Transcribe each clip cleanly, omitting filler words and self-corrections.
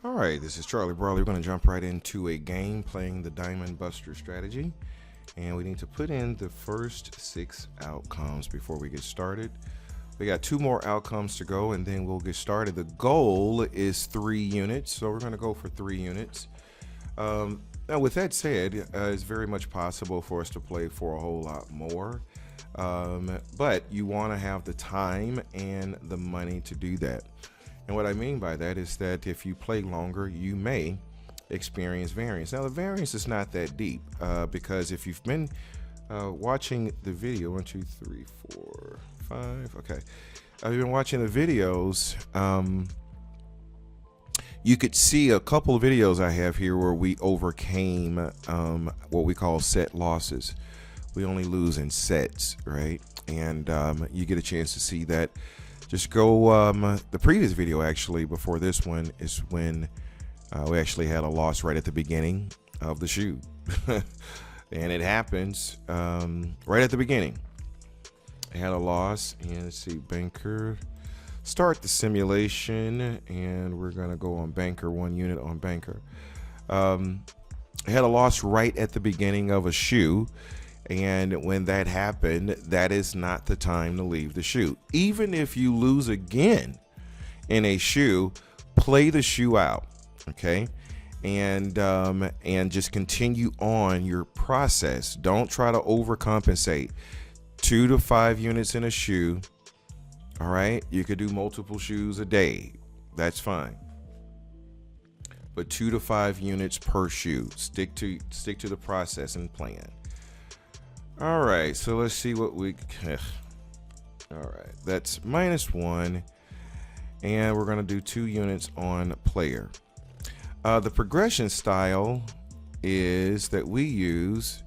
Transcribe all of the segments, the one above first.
All right, this is Charlie Brawley. We're going to jump right into a game playing the Diamond Buster strategy. And we need to put in the first 6 outcomes before we get started. We got 2 more outcomes to go and then we'll get started. The goal is 3 units, so we're going to go for 3 units. Now, with that said, it's very much possible for us to play for a whole lot more. But you want to have the time and the money to do that. And what I mean by that is that if you play longer, you may experience variance. Now, the variance is not that deep because if you've been watching the video, 1, 2, 3, 4, 5, okay. I've been watching the videos. You could see a couple of videos I have here where we overcame what we call set losses. We only lose in sets, right? And you get a chance to see that. Just go, the previous video actually before this one is when we actually had a loss right at the beginning of the shoe. And it happens right at the beginning. I had a loss, and let's see, banker. Start the simulation, and we're gonna go on banker, 1 unit on banker. I had a loss right at the beginning of a shoe. And when that happened, that is not the time to leave the shoe. Even if you lose again in a shoe, play the shoe out, okay? And just continue on your process. Don't try to overcompensate. 2 to 5 units in a shoe, all right? You could do multiple shoes a day. That's fine. But 2 to 5 units per shoe. Stick to the process and plan. All right, so let's see what we, all right, that's -1, and we're gonna do 2 units on player. The progression style is that we use,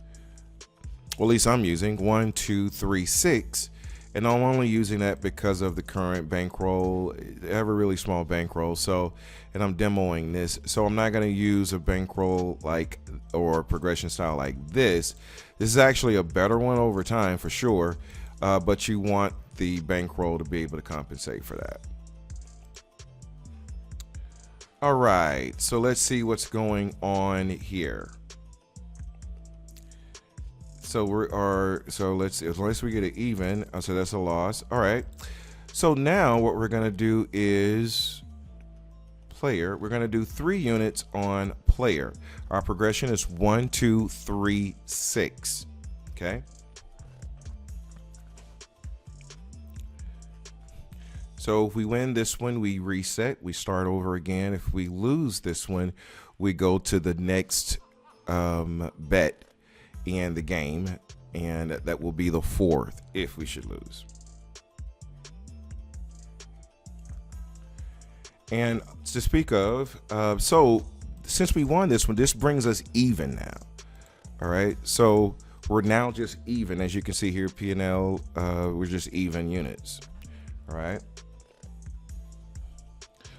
well, at least I'm using 1, 2, 3, 6, and I'm only using that because of the current bankroll. I have a really small bankroll, so, and I'm demoing this, so I'm not gonna use a bankroll like, or progression style like this. This is actually a better one over time for sure, but you want the bankroll to be able to compensate for that. All right, so let's see what's going on here. So unless we get it even, so that's a loss. All right, so now what we're gonna do is player. We're gonna do 3 units on player. Our progression is 1, 2, 3, 6. Okay. So if we win this one, we reset. We start over again. If we lose this one, we go to the next bet in the game, and that will be the 4th if we should lose. And to speak of, so since we won this one, this brings us even now. All right, so we're now just even. As you can see here, P&L, we're just even units. All right,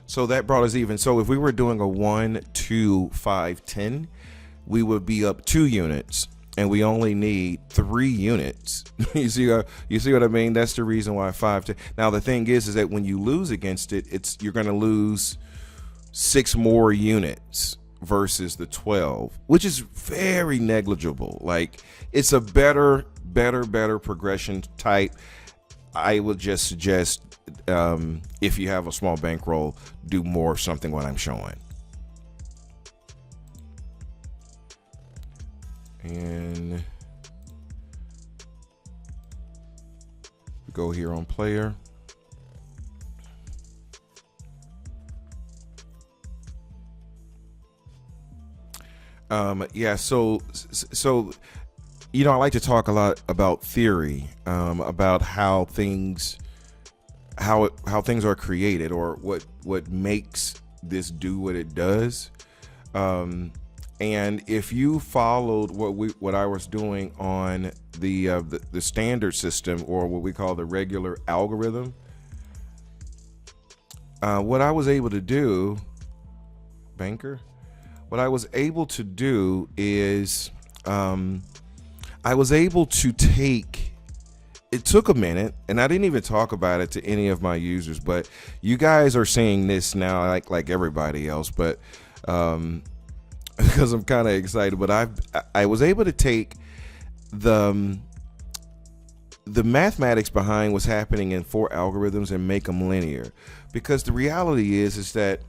so that brought us even. So if we were doing a 1, 2, 5, 10, we would be up 2 units, and we only need 3 units. You see what I mean? That's the reason why 5, 10. Now the thing is that when you lose against it, you're going to lose 6 more units versus the 12, which is very negligible. Like, it's a better progression type. I would just suggest, if you have a small bankroll, do more of something what I'm showing. And we go here on player. Yeah, so you know, I like to talk a lot about theory, about how things are created, or what makes this do what it does. And if you followed what I was doing on the standard system, or what we call the regular algorithm, what I was able to do, what I was able to do is I was able to take it took a minute, and I didn't even talk about it to any of my users, but you guys are seeing this now like everybody else, but because I'm kind of excited, but I was able to take the mathematics behind what's happening in 4 algorithms and make them linear, because the reality is that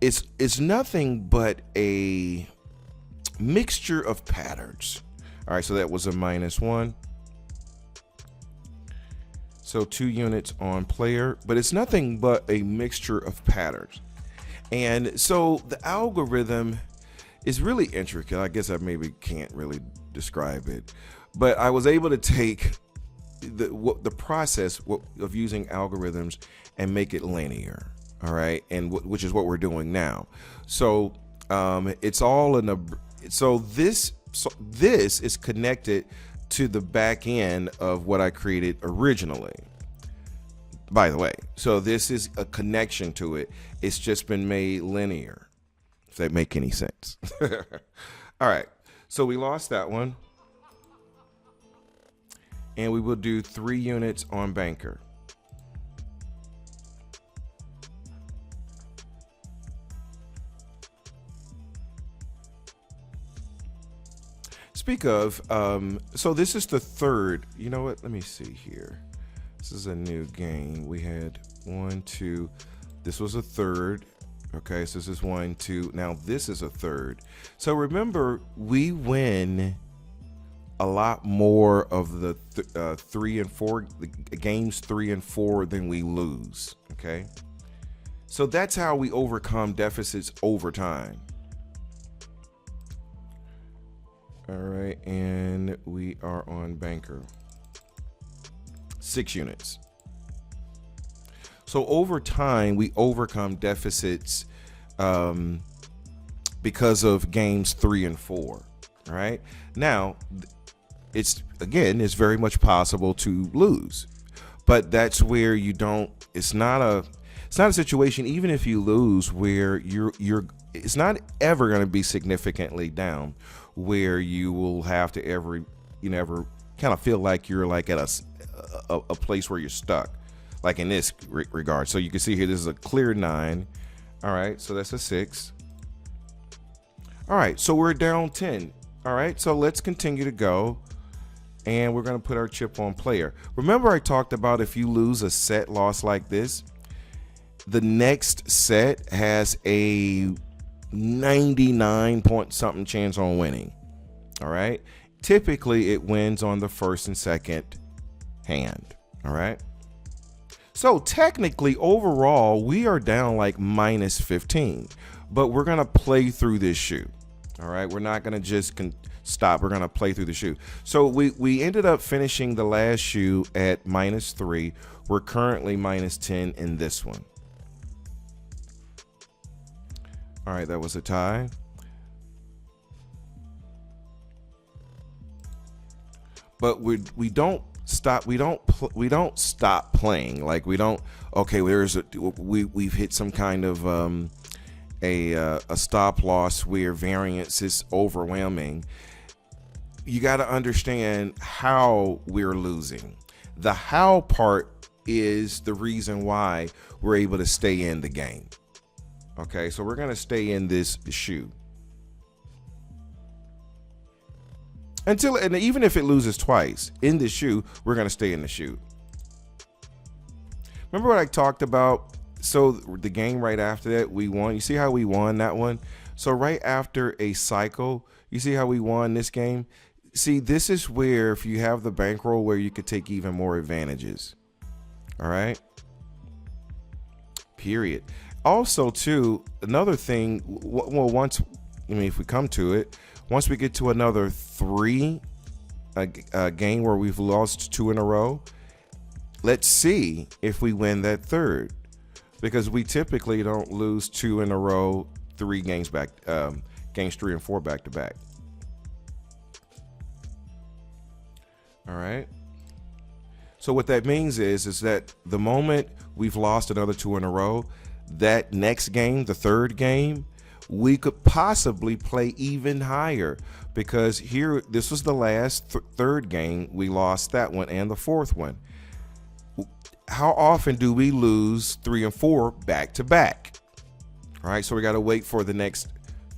it's nothing but a mixture of patterns. All right, so that was a -1. So 2 units on player, but it's nothing but a mixture of patterns. And so the algorithm is really intricate. I guess I maybe can't really describe it, but I was able to take the process of using algorithms and make it linear. All right, and which is what we're doing now. So it's all in a. So this is connected to the back end of what I created originally, by the way. So this is a connection to it. It's just been made linear, if that make any sense. All right, so we lost that one, and we will do 3 units on banker. Speak of, so this is the third. You know what? Let me see here. This is a new game. We had 1, 2. This was a third. Okay, so this is 1, 2. Now this is a third. So remember, we win a lot more of the 3 and 4 games, 3 and 4, than we lose. Okay, so that's how we overcome deficits over time. All right, and we are on banker. 6 units. So over time, we overcome deficits because of games 3 and 4. All right. Now, it's very much possible to lose, but that's where you don't. It's not a situation, even if you lose, where it's not ever going to be significantly down, where you will have to ever kind of feel like you're like at a place where you're stuck, like in this regard. So you can see here, this is a clear 9. All right, so that's a 6. All right, so we're down 10. All right, so let's continue to go, and we're going to put our chip on player. Remember, I talked about if you lose a set loss like this, the next set has a 99 point something chance on winning. All right, typically it wins on the first and second hand. All right, so technically overall we are down like -15, but we're gonna play through this shoe. All right, we're not gonna just stop. We're gonna play through the shoe. So we ended up finishing the last shoe at -3. We're currently -10 in this one. All right, that was a tie. But we don't stop. We don't stop playing. Like we don't. Okay, we've hit some kind of a stop loss where variance is overwhelming. You got to understand how we're losing. The how part is the reason why we're able to stay in the game. Okay, so we're going to stay in this shoe and even if it loses twice in the shoe, we're going to stay in the shoe. Remember what I talked about? So the game right after that, we won. You see how we won that one? So right after a cycle, you see how we won this game? See, this is where if you have the bankroll where you could take even more advantages. All right. Period. Also, too, another thing, well, if we come to it, once we get to another 3 game where we've lost 2 in a row, let's see if we win that third, because we typically don't lose 2 in a row, 3 games back, games 3 and 4 back to back. All right. So what that means is that the moment we've lost another 2 in a row, that next game, the third game, we could possibly play even higher, because here, this was the last third game. We lost that one and the fourth one. How often do we lose 3 and 4 back to back? All right, so we got to wait for the next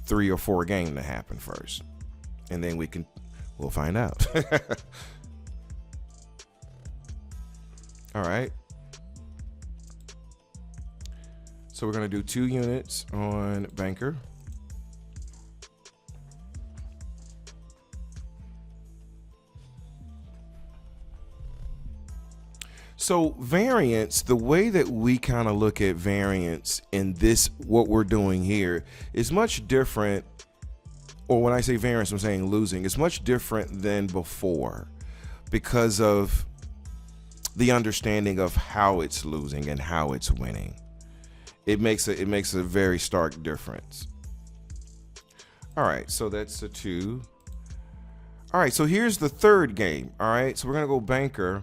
3 or 4 game to happen first, and then we'll find out. All right. So we're going to do 2 units on banker. So variance, the way that we kind of look at variance in this, what we're doing here, is much different. Or when I say variance, I'm saying losing. It's much different than before, because of the understanding of how it's losing and how it's winning. It makes a very stark difference. All right, so that's a 2. All right, so here's the third game. All right, so we're gonna go banker.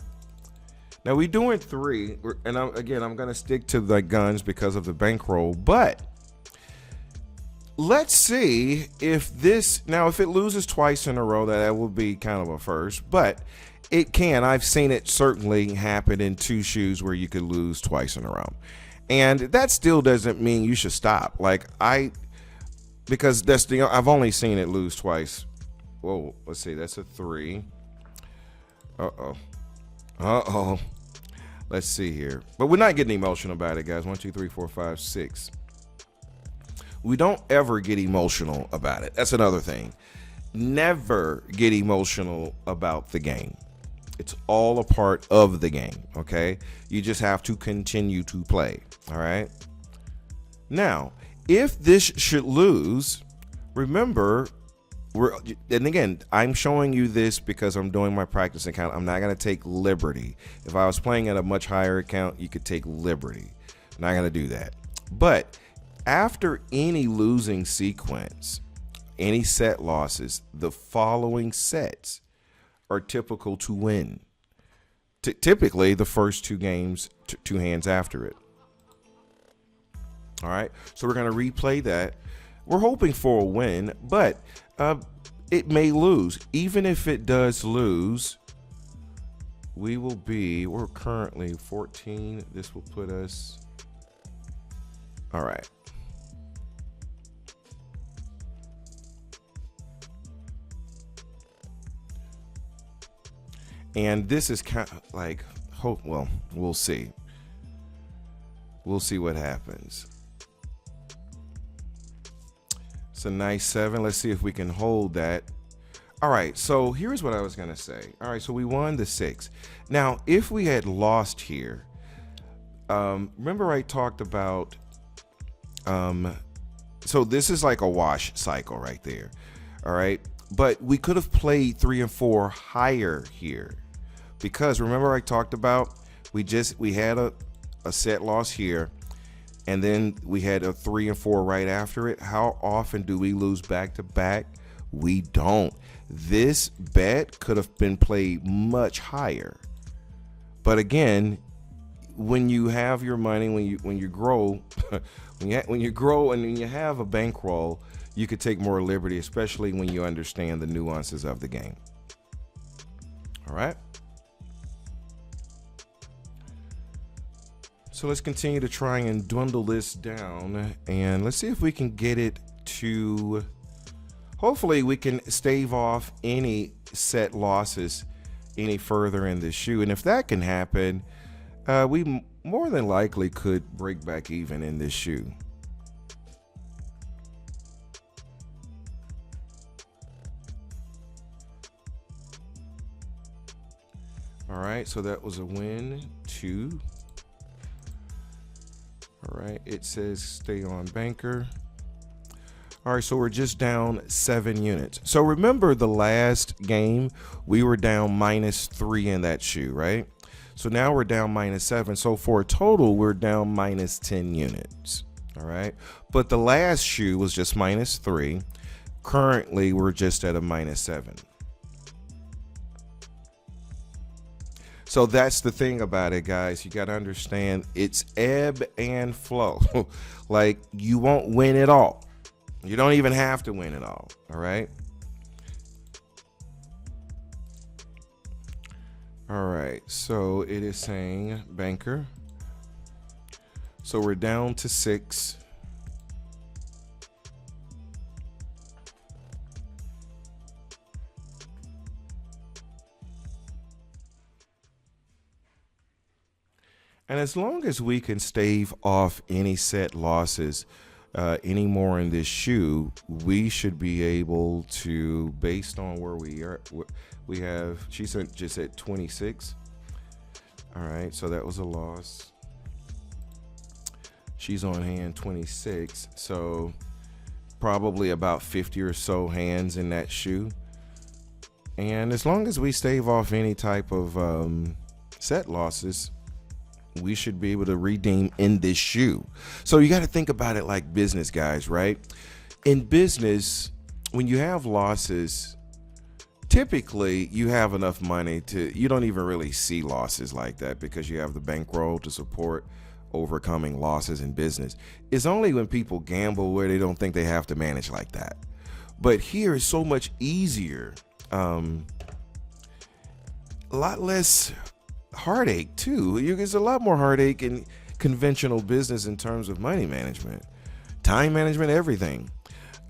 Now we're doing 3, and I'm gonna stick to the guns because of the bankroll. But let's see if this, now if it loses twice in a row, that will be kind of a first. But it can. I've seen it certainly happen in 2 shoes where you could lose twice in a row. And that still doesn't mean you should stop. Because I've only seen it lose twice. Whoa, let's see, that's a 3. Uh-oh. Let's see here. But we're not getting emotional about it, guys. 1, 2, 3, 4, 5, 6. We don't ever get emotional about it. That's another thing. Never get emotional about the game. It's all a part of the game, okay? You just have to continue to play, all right? Now, if this should lose, remember, and again, I'm showing you this because I'm doing my practice account. I'm not going to take liberty. If I was playing at a much higher account, you could take liberty. I'm not going to do that. But after any losing sequence, any set losses, the following sets are typical to win. Typically, the first 2 games, 2 hands after it. All right, so we're going to replay that. We're hoping for a win, but it may lose. Even if it does lose, we're currently 14. This will put us, all right. And this is kind of like, well, we'll see. We'll see what happens. It's a nice 7. Let's see if we can hold that. All right, so here's what I was going to say. All right, so we won the 6. Now, if we had lost here, remember I talked about, so this is like a wash cycle right there. All right, but we could have played 3 and 4 higher here. Because remember I talked about we had a set loss here, and then we had a 3 and 4 right after it. How often do we lose back to back? We don't. This bet could have been played much higher. But again, when you have your money, when you grow, when you grow and when you have a bankroll, you could take more liberty, especially when you understand the nuances of the game. All right. So let's continue to try and dwindle this down, and let's see if we can get it to, hopefully we can stave off any set losses any further in this shoe. And if that can happen, we more than likely could break back even in this shoe. All right, so that was a win, 2. All right, it says stay on banker. All right, so we're just down 7 units. So remember the last game, we were down -3 in that shoe, right? So now we're down -7. So for a total, we're down -10 units. All right, but the last shoe was just -3. Currently, we're just at a -7. So that's the thing about it, guys. You got to understand it's ebb and flow. Like, you won't win it all. You don't even have to win it all right? All right, so it is saying banker. So we're down to 6. And as long as we can stave off any set losses anymore in this shoe, we should be able to, based on where we are, we have, she said just at 26. All right, so that was a loss. She's on hand 26, so probably about 50 or so hands in that shoe. And as long as we stave off any type of set losses, we should be able to redeem in this shoe. So you got to think about it like business, guys, right? In business, when you have losses, typically you have enough money you don't even really see losses like that because you have the bankroll to support overcoming losses in business. It's only when people gamble where they don't think they have to manage like that. But here it's so much easier, a lot less heartache too. There's a lot more heartache in conventional business in terms of money management, time management, everything.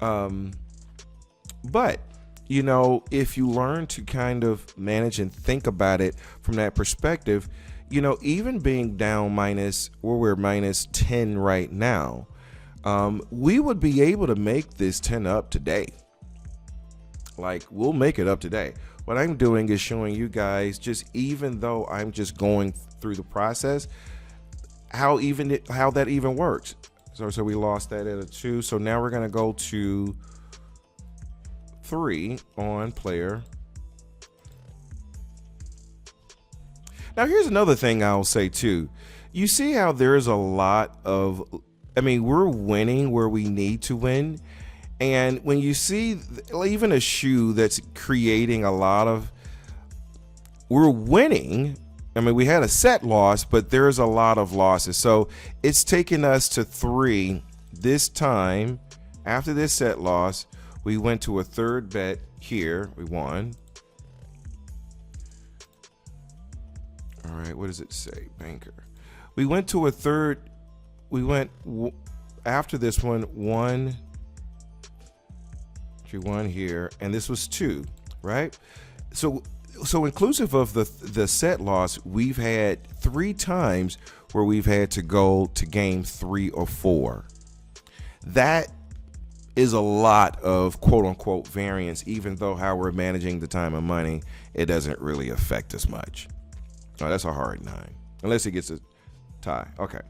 But you know, if you learn to kind of manage and think about it from that perspective, you know, even being down minus, where we're minus 10 right now, we would be able to make this 10 up today. Like, we'll make it up today. What I'm doing is showing you guys, just even though I'm just going through the process, how that even works. So we lost that at a 2. So now we're gonna go to 3 on player. Now here's another thing I'll say too. You see how there's a lot of, I mean, we're winning where we need to win. And when you see even a shoe that's creating a lot of, we're winning. I mean, we had a set loss, but there's a lot of losses. So it's taken us to 3 this time. After this set loss, we went to a third bet here. We won. All right, what does it say? Banker. We went to a third. We went after this one, 1. She won here, and this was 2, right? So inclusive of the set loss, we've had 3 times where we've had to go to game 3 or 4. That is a lot of quote unquote variance, even though how we're managing the time and money, it doesn't really affect us much. Oh, that's a hard 9, unless it gets a tie. Okay.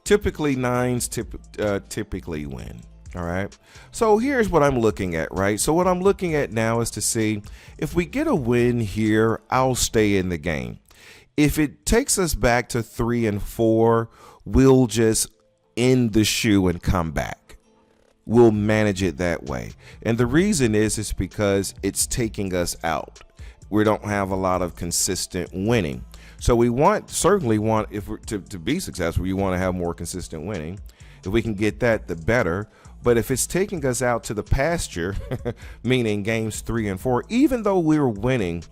Typically 9s typically win. All right. So here's what I'm looking at, right? So what I'm looking at now is to see if we get a win here, I'll stay in the game. If it takes us back to 3 and 4, we'll just end the shoe and come back. We'll manage it that way. And the reason is because it's taking us out. We don't have a lot of consistent winning. So we certainly want, if we're to be successful, we want to have more consistent winning. If we can get that, the better. But if it's taking us out to the pasture, meaning games 3 and 4, even though we're winning,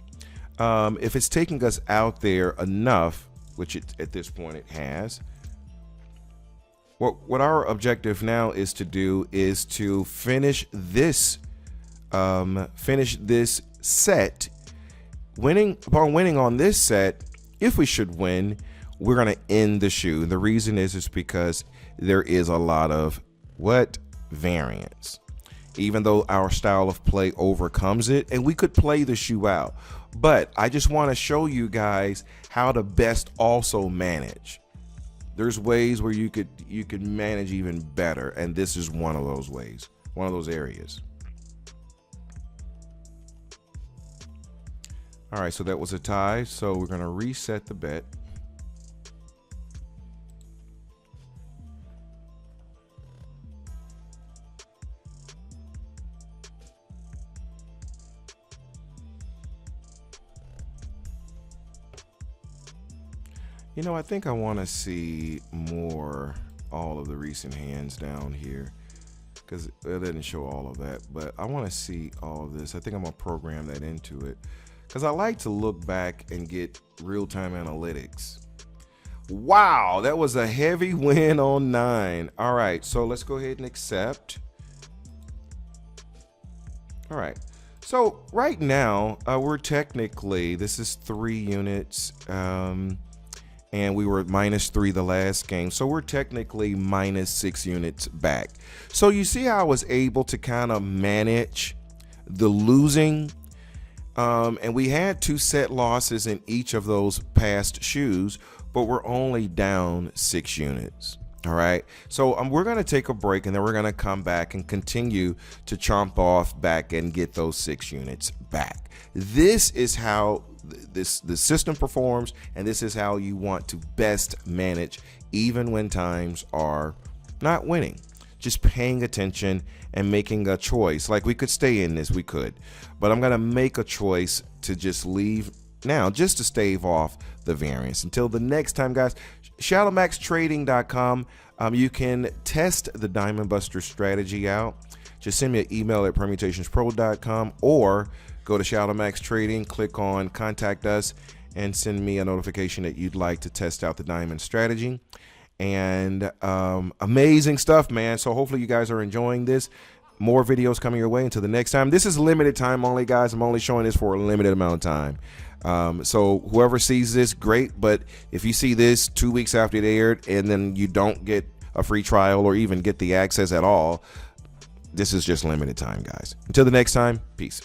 if it's taking us out there enough, which at this point it has, what our objective now is to do is to finish this set. Upon winning on this set, if we should win, we're going to end the shoe. And the reason is because there is a lot of variance, even though our style of play overcomes it, and we could play the shoe out. But I just want to show you guys how to best also manage. There's ways where you could manage even better, and this is one of those ways, one of those areas. All right, so that was a tie, so we're going to reset the bet. You know, I think I want to see more all of the recent hands down here because it didn't show all of that, but I want to see all of this. I think I'm gonna program that into it because I like to look back and get real-time analytics. Wow, that was a heavy win on 9. All right, so let's go ahead and accept. All right, so right now we're technically, this is 3 units, and we were -3 the last game, so we're technically -6 units back. So you see how I was able to kind of manage the losing, and we had 2 set losses in each of those past shoes, but we're only down 6 units. All right, so we're going to take a break, and then we're going to come back and continue to chomp off back and get those 6 units back. This is how the system performs, and this is how you want to best manage even when times are not winning. Just paying attention and making a choice. Like, we could stay in this, we could, but I'm going to make a choice to just leave now, just to stave off the variance. Until the next time, guys, shadowmaxtrading.com. You can test the Diamond Buster strategy out. Just send me an email at permutationspro.com, or go to Shadow Max Trading, click on contact us, and send me a notification that you'd like to test out the Diamond strategy. And amazing stuff, man. So hopefully you guys are enjoying this. More videos coming your way. Until the next time. This is limited time only, guys. I'm only showing this for a limited amount of time. So whoever sees this, great. But if you see this 2 weeks after it aired and then you don't get a free trial or even get the access at all, this is just limited time, guys. Until the next time, peace.